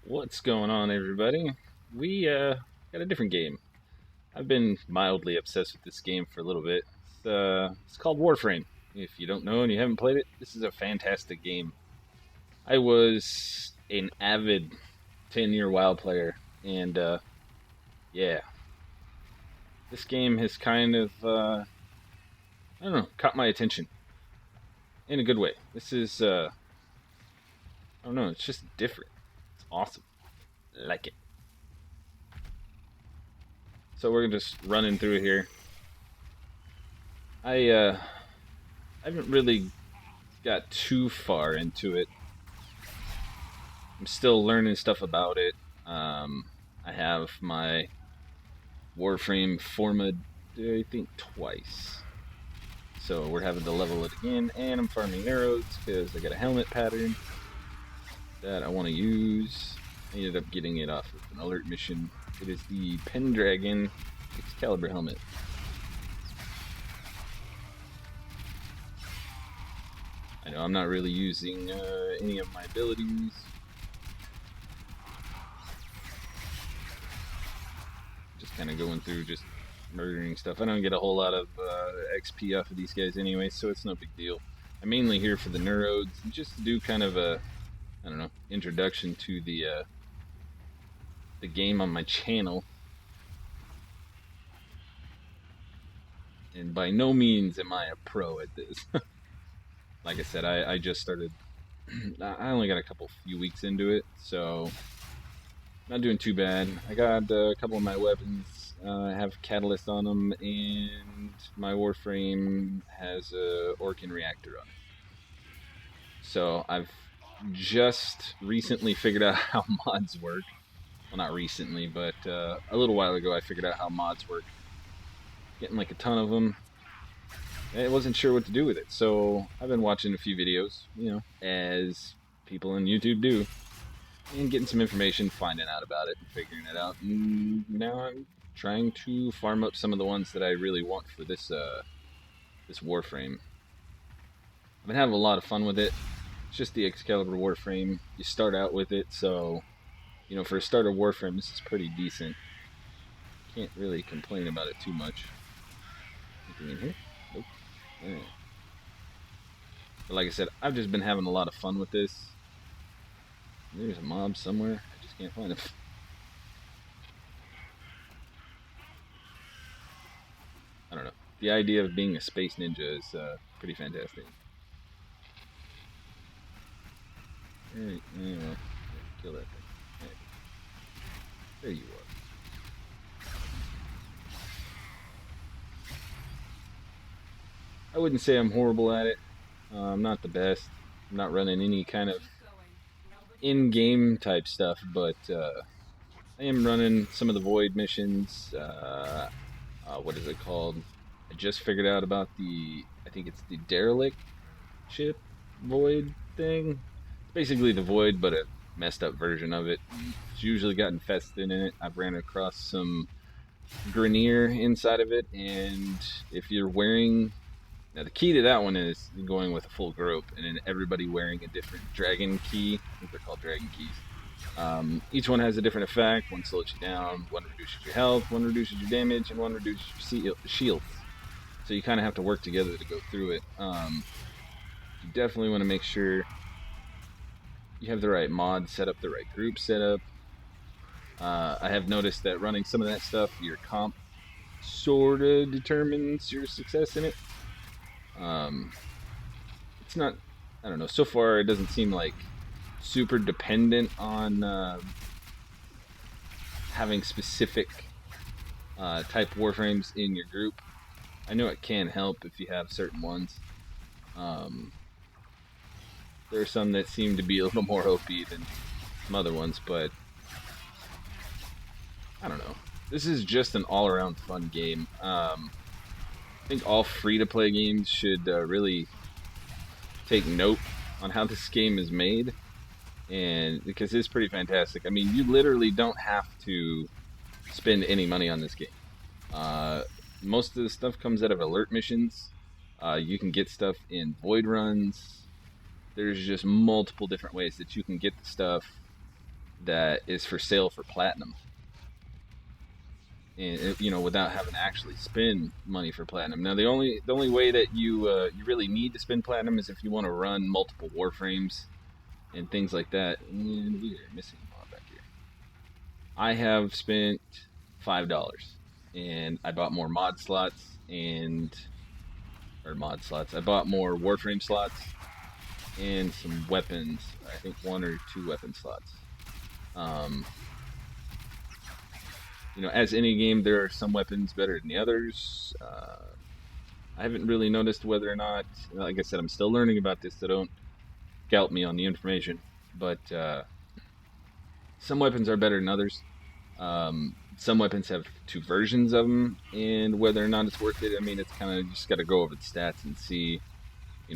What's going on, everybody? We got a different game. I've been mildly obsessed with this game for a little bit. It's called Warframe. If you don't know and you haven't played it, this is a fantastic game. I was an avid 10-year WoW player, and yeah, this game has kind of, I don't know, caught my attention in a good way. This is, I don't know, it's just different. It's awesome. I like it. So we're just running through here. I haven't really got too far into it. I'm still learning stuff about it. I have my Warframe formed, I think, twice. So we're having to level it again, and I'm farming arrows because I got a helmet pattern that I want to use. I ended up getting it off of an alert mission. It is the Pendragon Excalibur helmet. I know I'm not really using any of my abilities. Just kind of going through, just murdering stuff. I don't get a whole lot of XP off of these guys anyway, so it's no big deal. I'm mainly here for the neurodes, just to do kind of a, I don't know, introduction to the game on my channel. And by no means am I a pro at this. Like I said, I just started. I only got a few weeks into it, so not doing too bad. I got a couple of my weapons have catalyst on them, and my Warframe has a Orkin reactor on it. So I've just recently figured out how mods work. Well, not recently, but a little while ago I figured out how mods work. Getting like a ton of them. I wasn't sure what to do with it, so I've been watching a few videos, you know, as people on YouTube do, and getting some information, finding out about it, and figuring it out. And now I'm trying to farm up some of the ones that I really want for this this Warframe. I've been having a lot of fun with it. It's just the Excalibur Warframe. You start out with it, so you know, for a starter Warframe, this is pretty decent. Can't really complain about it too much. Anything in here? Nope. Yeah. But like I said, I've just been having a lot of fun with this. There's a mob somewhere. I just can't find him. I don't know. The idea of being a space ninja is pretty fantastic. Alright, well, kill that thing. Right. There you are. I wouldn't say I'm horrible at it. I'm not the best. I'm not running any kind of in-game type stuff, but I am running some of the Void missions. What is it called? I just figured out about I think it's the Derelict ship Void thing. It's basically the Void, but a messed up version of it. It's usually got infested in it. I've ran across some Grenier inside of it, and if you're wearing... Now, the key to that one is going with a full group, and then everybody wearing a different dragon key. I think they're called dragon keys. Each one has a different effect. One slows you down, one reduces your health, one reduces your damage, and one reduces your shields. So you kind of have to work together to go through it. You definitely want to make sure you have the right mod set up, the right group set up. I have noticed that running some of that stuff, your comp sort of determines your success in it. It's not, I don't know, so far it doesn't seem like super dependent on having specific type Warframes in your group. I know it can help if you have certain ones. There are some that seem to be a little more OP than some other ones, but I don't know. This is just an all-around fun game. I think all free-to-play games should really take note on how this game is made, and because it's pretty fantastic. I mean, you literally don't have to spend any money on this game. Most of the stuff comes out of alert missions. You can get stuff in void runs. There's just multiple different ways that you can get the stuff that is for sale for platinum, and without having to actually spend money for platinum. Now, the only way that you really need to spend platinum is if you want to run multiple Warframes and things like that. And we are missing a mod back here. I have spent $5, and I bought more mod slots I bought more Warframe slots and some weapons. I think 1 or 2 weapon slots. As any game, there are some weapons better than the others. I haven't really noticed whether or not, like I said, I'm still learning about this, so don't scout me on the information. But some weapons are better than others. Some weapons have 2 versions of them, and whether or not it's worth it, I mean, it's kind of just got to go over the stats and see,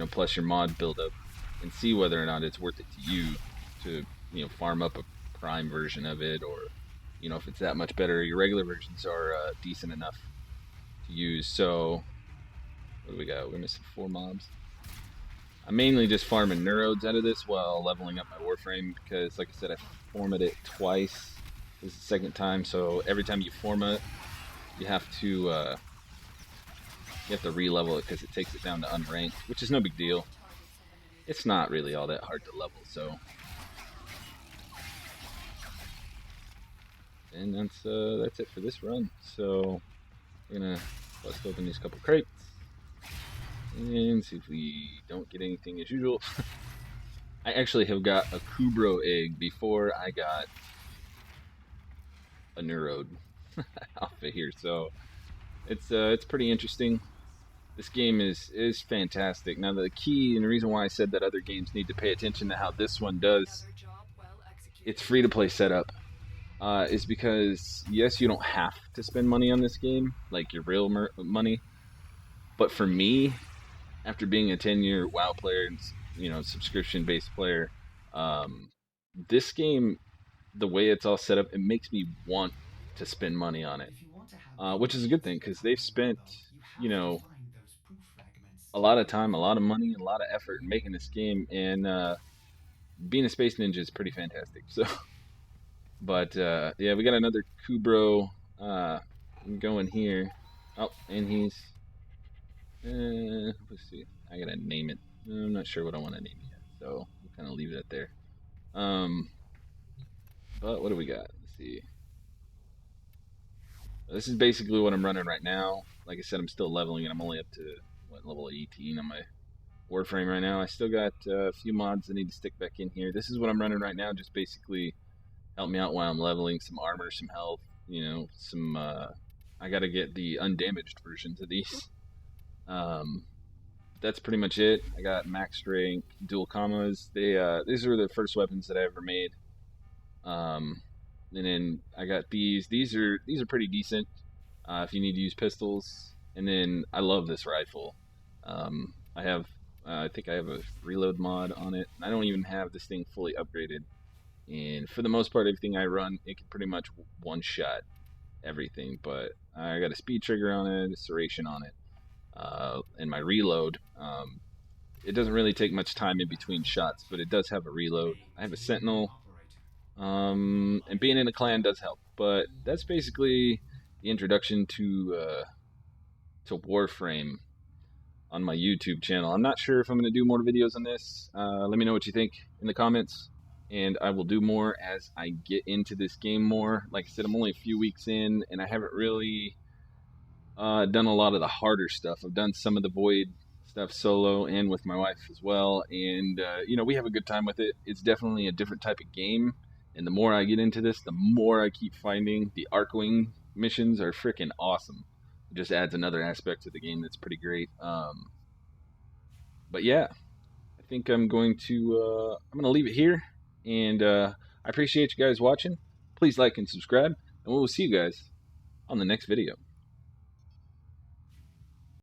plus your mod buildup, and see whether or not it's worth it to you to, farm up a prime version of it, or, if it's that much better. Your regular versions are decent enough to use. So, what do we got? We're missing 4 mobs. I'm mainly just farming neurodes out of this while leveling up my Warframe, because, like I said, I formatted it twice. This is the second time, so every time you format, you have to re-level it, because it takes it down to unranked, which is no big deal. It's not really all that hard to level, so. And that's it for this run. So we're gonna bust open these couple crates and see if we don't get anything as usual. I actually have got a Kubro egg before I got a Neurode off of here, so it's pretty interesting. This game is fantastic. Now, the key and the reason why I said that other games need to pay attention to how this one does, it's free to play setup, is because, yes, you don't have to spend money on this game, like your real money, but for me, after being a 10-year WoW player and, subscription-based player, this game, the way it's all set up, it makes me want to spend money on it, which is a good thing, because they've spent, a lot of time, a lot of money, a lot of effort in making this game, and being a space ninja is pretty fantastic. So, but yeah, we got another Kubro going here. Oh, and he's let's see. I gotta name it. I'm not sure what I want to name it yet, so we'll kind of leave that there. But what do we got? Let's see. This is basically what I'm running right now. Like I said, I'm still leveling, and I'm only up to level 18 on my Warframe right now. I still got a few mods that need to stick back in here. This is what I'm running right now. Just basically help me out while I'm leveling. Some armor, some health. Some. I got to get the undamaged versions of these. That's pretty much it. I got max strength, dual commas. These are the first weapons that I ever made. And then I got these. These are pretty decent if you need to use pistols. And then I love this rifle. I think I have a reload mod on it. I don't even have this thing fully upgraded. And for the most part, everything I run, it can pretty much one-shot everything. But I got a speed trigger on it, a serration on it. And my reload, it doesn't really take much time in between shots, but it does have a reload. I have a sentinel, and being in a clan does help. But that's basically the introduction to Warframe on my YouTube channel. I'm not sure if I'm going to do more videos on this. Let me know what you think in the comments, and I will do more as I get into this game more. Like I said, I'm only a few weeks in, and I haven't really done a lot of the harder stuff. I've done some of the Void stuff solo and with my wife as well, and we have a good time with it. It's definitely a different type of game, and the more I get into this, the more I keep finding the Arcwing missions are freaking awesome. It just adds another aspect to the game that's pretty great. But yeah, I think I'm going to leave it here, and I appreciate you guys watching. Please like and subscribe, and we will see you guys on the next video.